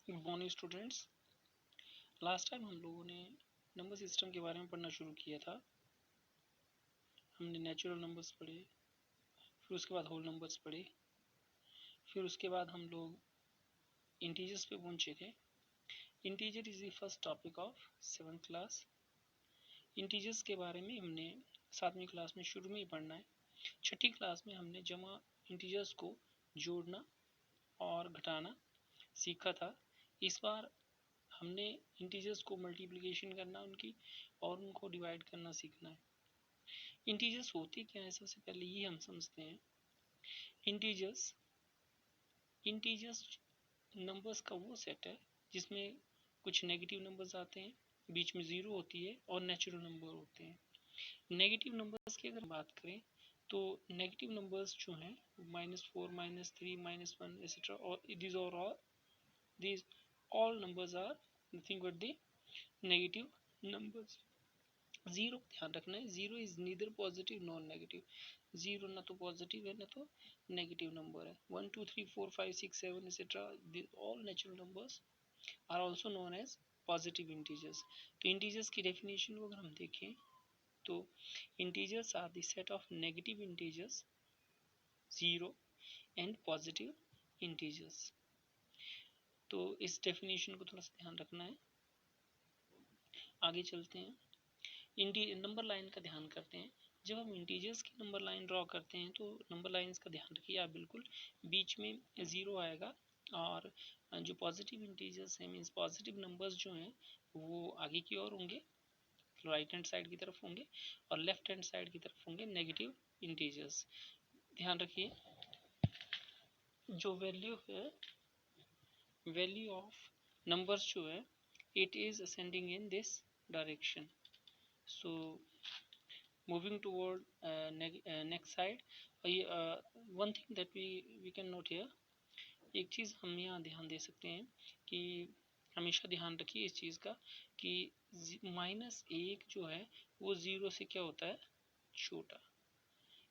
Good morning students. Last time हम लोगों ने नंबर सिस्टम के बारे में पढ़ना शुरू किया था। हमने नेचुरल नंबर्स पढ़े, फिर उसके बाद होल नंबर्स पढ़े, फिर उसके बाद हम लोग इंटीजर्स पे पहुंचे थे। Integer is the first topic of 7th class. Integers के बारे में हमने 7वीं क्लास में शुरू में ही पढ़ना है। 6ठी क्लास में हमने जमा इंटीजर्स को जोड़ना और घटाना सीखा था। इस बार हमने इंटीजर्स को मल्टीप्लिकेशन करना उनकी और उनको डिवाइड करना सीखना है। इंटीजर्स होती क्या है, सबसे पहले ये हम समझते हैं। इंटीजर्स नंबर्स का वो सेट है जिसमें कुछ नेगेटिव नंबर्स आते हैं, बीच में जीरो होती है और नेचुरल नंबर होते हैं। नेगेटिव नंबर्स की अगर बात करें तो नेगेटिव नंबर्स जो हैं -4, -3, -1 एक्सेट्रा, और these all numbers are nothing but the negative numbers. Zero ध्यान रखना है, zero is neither positive non negative. Zero ना तो पॉजिटिव है ना तो नेगेटिव नंबर है। 1 2 3 4 5 6 7 etcetera, all natural numbers are also known as positive integers. तो इंटीजर्स की डेफिनेशन को अगर हम देखें तो integers are the set of negative integers, zero and positive integers. तो इस डेफिनेशन को थोड़ा सा ध्यान रखना है। आगे चलते हैं, नंबर लाइन का ध्यान करते हैं। जब हम इंटीजर्स की नंबर लाइन ड्रॉ करते हैं तो नंबर लाइंस का ध्यान रखिए आप, बिल्कुल बीच में ज़ीरो आएगा और जो पॉजिटिव इंटीजर्स हैं, मीन्स पॉजिटिव नंबर्स जो हैं वो आगे की ओर होंगे, राइट हैंड साइड की तरफ होंगे, और लेफ्ट हैंड साइड की तरफ होंगे नेगेटिव इंटीजर्स। ध्यान रखिए, जो वैल्यू ऑफ नंबर्स जो है it is ascending in this direction. So moving toward next side, one thing that we can note here, एक चीज़ हम यहाँ ध्यान दे सकते हैं कि हमेशा ध्यान रखिए इस चीज़ का कि -1 जो है वो ज़ीरो से क्या होता है, छोटा।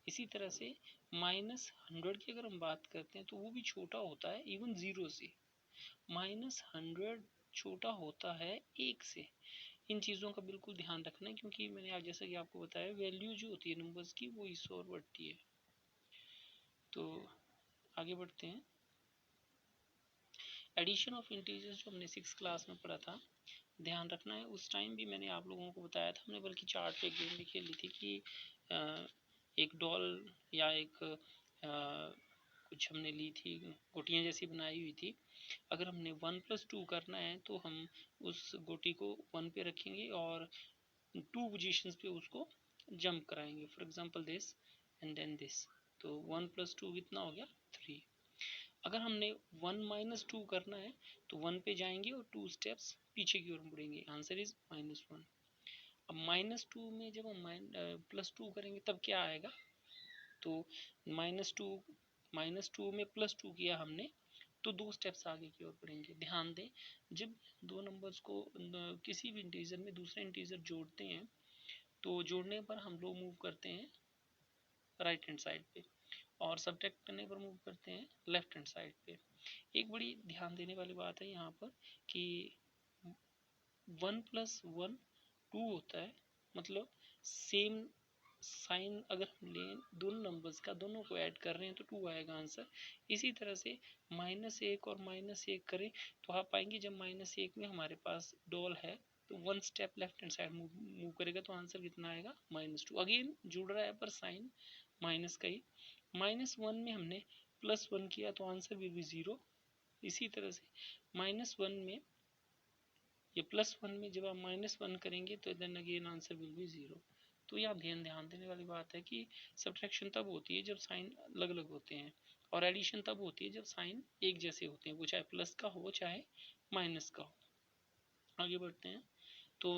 इसी तरह से -100 की अगर हम बात करते हैं तो वो भी छोटा होता है इवन ज़ीरो से। -100 छोटा होता है 1 से। इन चीज़ों का बिल्कुल ध्यान रखना है क्योंकि मैंने आज जैसा कि आपको बताया वैल्यू जो होती है नंबर्स की वो इस ओर बढ़ती है। तो आगे बढ़ते हैं। एडिशन ऑफ इंटीजर्स जो हमने 6th क्लास में पढ़ा था, ध्यान रखना है उस टाइम भी मैंने आप लोगों को बताया था, हमने बल्कि चार्ट पे गेम भी खेली थी कि एक डॉल या एक कुछ हमने ली थी, गोटियाँ जैसी बनाई हुई थी। अगर हमने 1+2 करना है तो हम उस गोटी को 1 पे रखेंगे और 2 पोजीशंस पे उसको जंप कराएंगे। For example this and then this, तो 1+2 कितना हो गया, 3। अगर हमने 1-2 करना है तो 1 पे जाएंगे और 2 स्टेप्स पीछे की ओर मुड़ेंगे, आंसर इज -1। अब -2 में जब हम +2 करेंगे तब क्या आएगा, तो -2 में +2 किया हमने तो 2 स्टेप्स आगे की ओर बढ़ेंगे। ध्यान दें, जब दो नंबर्स को किसी भी इंटीजर में दूसरा इंटीजर जोड़ते हैं तो जोड़ने पर हम लोग मूव करते हैं राइट हैंड साइड पे और सब्ट्रैक्ट करने पर मूव करते हैं लेफ्ट हैंड साइड पे। एक बड़ी ध्यान देने वाली बात है यहाँ पर कि 1+1 2 होता है, मतलब सेम साइन अगर हम लें दोनों नंबर्स का, दोनों को ऐड कर रहे हैं तो 2 आएगा आंसर। इसी तरह से -1 और -1 करें तो आप पाएंगे जब -1 में हमारे पास डॉल है तो 1 step left hand side move करेगा तो आंसर कितना आएगा, -2। अगेन जुड़ रहा है पर साइन माइनस का ही। -1 में हमने +1 किया तो आंसर भी 0। इसी तरह से -1 में ये +1 में जब आप -1 करेंगे तो then again answer will be 0। तो यहाँ ध्यान देने वाली बात है कि सब्ट्रैक्शन तब होती है जब साइन अलग अलग होते हैं और एडिशन तब होती है जब साइन एक जैसे होते हैं, वो चाहे प्लस का हो चाहे माइनस का हो। आगे बढ़ते हैं। तो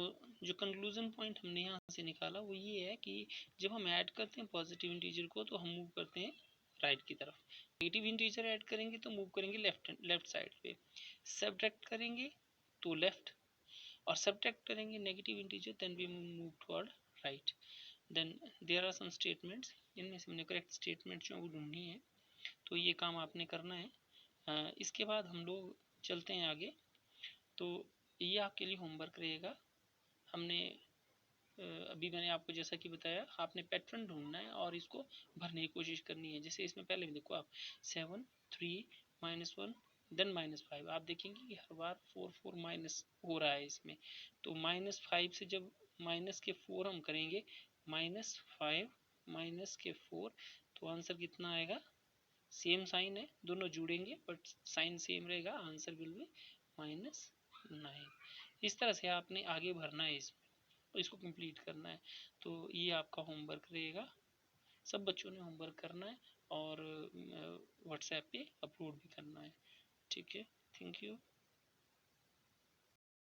जो कंक्लूजन पॉइंट हमने यहाँ से निकाला वो ये है कि जब हम ऐड करते हैं पॉजिटिव इंटीजर को तो हम मूव करते हैं राइट की तरफ, नेगेटिव इंटीजर ऐड करेंगे तो मूव करेंगे लेफ्ट साइड पे, सब्ट्रैक्ट करेंगे तो लेफ्ट, और सब्ट्रैक्ट करेंगे negative integer then we move toward right. Then there are some statements, इनमें से हमने करेक्ट स्टेटमेंट जो है वो ढूंढनी है, तो ये काम आपने करना है। इसके बाद हम लोग चलते हैं आगे तो ये आपके लिए होमवर्क रहेगा। हमने अभी मैंने आपको जैसा कि बताया, आपने पैटर्न ढूंढना है और इसको भरने की कोशिश करनी है। जैसे इसमें पहले में देखो आप 7 3 -1 देन -5, आप देखेंगे कि हर बार 4 4 माइनस हो रहा है इसमें। तो -5 से जब माइनस के 4 हम करेंगे, -5 माइनस के 4, तो आंसर कितना आएगा? सेम साइन है, दोनों जुड़ेंगे बट साइन सेम रहेगा, आंसर विल बी -9। इस तरह से आपने आगे भरना है इसमें, इसको कंप्लीट करना है। तो ये आपका होमवर्क रहेगा, सब बच्चों ने होमवर्क करना है और व्हाट्सएप पे अपलोड भी करना है। ठीक है, थैंक यू।